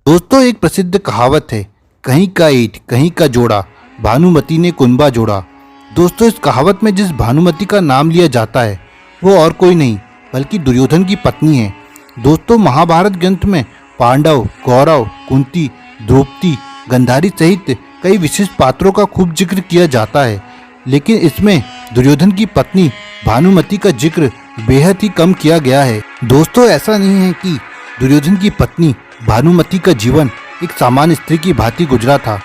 दोस्तों, एक प्रसिद्ध कहावत है, कहीं का ईंट कहीं का जोड़ा, भानुमति ने कुंबा जोड़ा। दोस्तों, इस कहावत में जिस भानुमति का नाम लिया जाता है वो और कोई नहीं बल्कि दुर्योधन की पत्नी है। दोस्तों, महाभारत ग्रंथ में पांडव, कौरव, कुंती, द्रौपदी, गांधारी सहित कई विशिष्ट पात्रों का खूब जिक्र किया जाता है, लेकिन इसमें दुर्योधन की पत्नी भानुमति का जिक्र बेहद ही कम किया गया है। दोस्तों, ऐसा नहीं है कि दुर्योधन की पत्नी भानुमति का जीवन एक सामान्य स्त्री की भांति गुजरा था।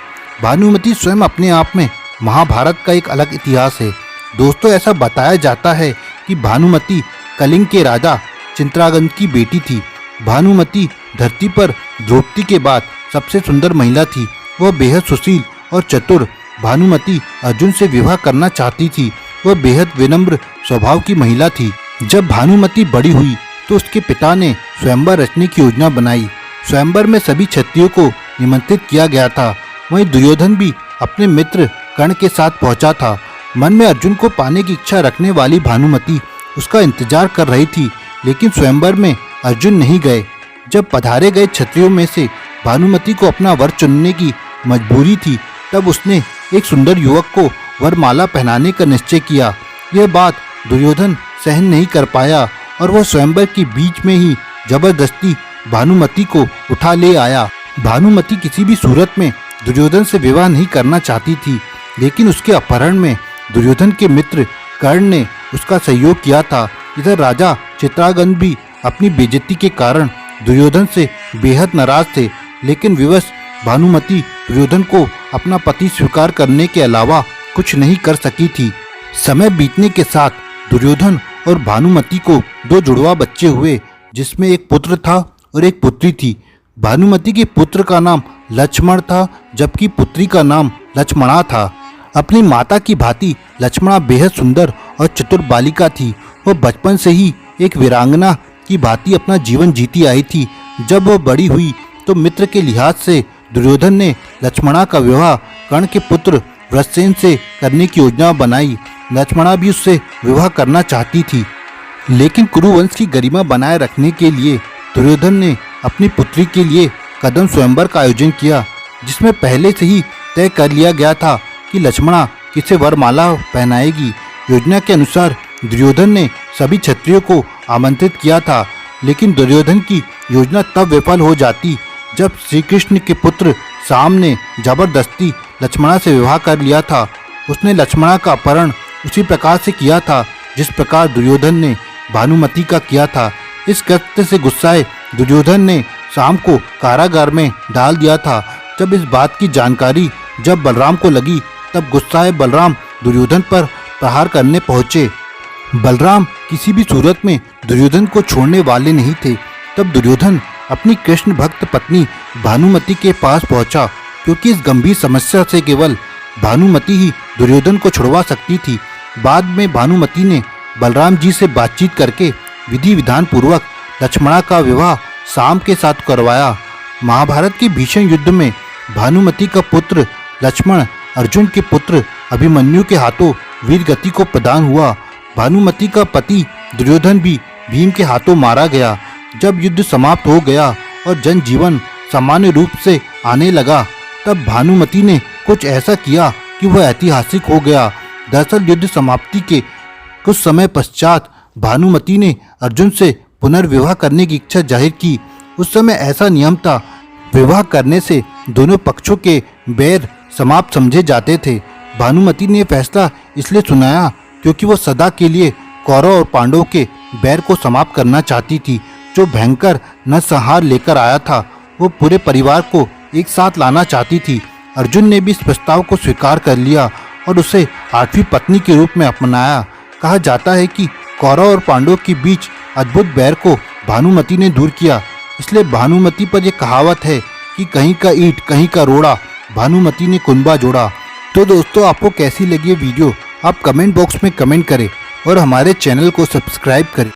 भानुमति स्वयं अपने आप में महाभारत का एक अलग इतिहास है। दोस्तों, ऐसा बताया जाता है कि भानुमति कलिंग के राजा चित्रांगद की बेटी थी। भानुमति धरती पर द्रौपदी के बाद सबसे सुंदर महिला थी। वह बेहद सुशील और चतुर। भानुमति अर्जुन से विवाह करना चाहती थी। वह बेहद विनम्र स्वभाव की महिला थी। जब भानुमति बड़ी हुई तो उसके पिता ने स्वयंवर रचने की योजना बनाई। स्वयंवर में सभी क्षत्रियों को निमंत्रित किया गया था। वहीं दुर्योधन भी अपने मित्र कर्ण के साथ पहुंचा था। मन में अर्जुन को पाने की इच्छा रखने वाली भानुमति उसका इंतजार कर रही थी, लेकिन स्वयंवर में अर्जुन नहीं गए। जब पधारे गए क्षत्रियों में से भानुमति को अपना वर चुनने की मजबूरी थी, तब उसने एक सुंदर युवक को वरमाला पहनाने का निश्चय किया। यह बात दुर्योधन सहन नहीं कर पाया और वह स्वयंवर के बीच में ही जबरदस्ती भानुमति को उठा ले आया। भानुमति किसी भी सूरत में दुर्योधन से विवाह नहीं करना चाहती थी, लेकिन उसके अपहरण में दुर्योधन के मित्र कर्ण ने उसका सहयोग किया था। इधर राजा चित्रांगद भी अपनी बेइज्जती के कारण दुर्योधन से बेहद नाराज थे, लेकिन विवश भानुमति दुर्योधन को अपना पति स्वीकार करने के अलावा कुछ नहीं कर सकी थी। समय बीतने के साथ दुर्योधन और भानुमति को दो जुड़वा बच्चे हुए, जिसमें एक पुत्र था और एक पुत्री थी। भानुमति के पुत्र का नाम लक्ष्मण था, जबकि पुत्री का नाम लक्ष्मणा था। अपनी माता की भांति लक्ष्मणा बेहद सुंदर और चतुर बालिका थी। वह बचपन से ही एक वीरांगना की भांति अपना जीवन जीती आई थी। जब वह बड़ी हुई तो मित्र के लिहाज से दुर्योधन ने लक्ष्मणा का विवाह कर्ण के पुत्र वृषसेन से करने की योजना बनाई। लक्ष्मणा भी उससे विवाह करना चाहती थी, लेकिन कुरुवंश की गरिमा बनाए रखने के लिए दुर्योधन ने अपनी पुत्री के लिए कदम स्वयंवर का आयोजन किया, जिसमें पहले से ही तय कर लिया गया था कि लक्ष्मणा किसे वरमाला पहनाएगी। योजना के अनुसार दुर्योधन ने सभी क्षत्रियों को आमंत्रित किया था, लेकिन दुर्योधन की योजना तब विफल हो जाती जब श्री कृष्ण के पुत्र साम ने जबरदस्ती लक्ष्मणा से विवाह कर लिया था। उसने लक्ष्मणा का अपहरण उसी प्रकार से किया था जिस प्रकार दुर्योधन ने भानुमति का किया था। इस कृत्य से गुस्साए दुर्योधन ने साम को कारागार में डाल दिया था। जब इस बात की जानकारी जब बलराम को लगी, तब गुस्साए बलराम दुर्योधन पर प्रहार करने पहुंचे। बलराम किसी भी सूरत में दुर्योधन को छोड़ने वाले नहीं थे। तब दुर्योधन अपनी कृष्ण भक्त पत्नी भानुमति के पास पहुंचा, क्योंकि इस गंभीर समस्या से केवल भानुमति ही दुर्योधन को छुड़वा सकती थी। बाद में भानुमति ने बलराम जी से बातचीत करके विधि विधान पूर्वक लक्ष्मणा का विवाह साम के साथ करवाया। महाभारत के भीषण युद्ध में भानुमति का पुत्र लक्ष्मण अर्जुन के पुत्र अभिमन्यु के हाथों वीर गति को प्रदान हुआ। भानुमति का पति दुर्योधन भी भीम के हाथों मारा गया। जब युद्ध समाप्त हो गया और जनजीवन सामान्य रूप से आने लगा, तब भानुमति ने कुछ ऐसा किया कि वह ऐतिहासिक हो गया। दरअसल युद्ध समाप्ति के कुछ समय पश्चात भानुमति ने अर्जुन से पुनर्विवाह करने की इच्छा जाहिर की। उस समय ऐसा नियम था, विवाह करने से दोनों पक्षों के बैर समाप्त समझे जाते थे। भानुमति ने फैसला इसलिए सुनाया क्योंकि वो सदा के लिए कौरव और पांडवों के बैर को समाप्त करना चाहती थी, जो भयंकर नरसंहार लेकर आया था। वो पूरे परिवार को एक साथ लाना चाहती थी। अर्जुन ने भी इस प्रस्ताव को स्वीकार कर लिया और उसे आठवीं पत्नी के रूप में अपनाया। कहा जाता है कि कौरव और पांडवों के बीच अद्भुत बैर को भानुमति ने दूर किया। इसलिए भानुमति पर यह कहावत है कि कहीं का ईंट कहीं का रोड़ा, भानुमति ने कुंबा जोड़ा। तो दोस्तों, आपको कैसी लगी ये वीडियो आप कमेंट बॉक्स में कमेंट करें और हमारे चैनल को सब्सक्राइब करें।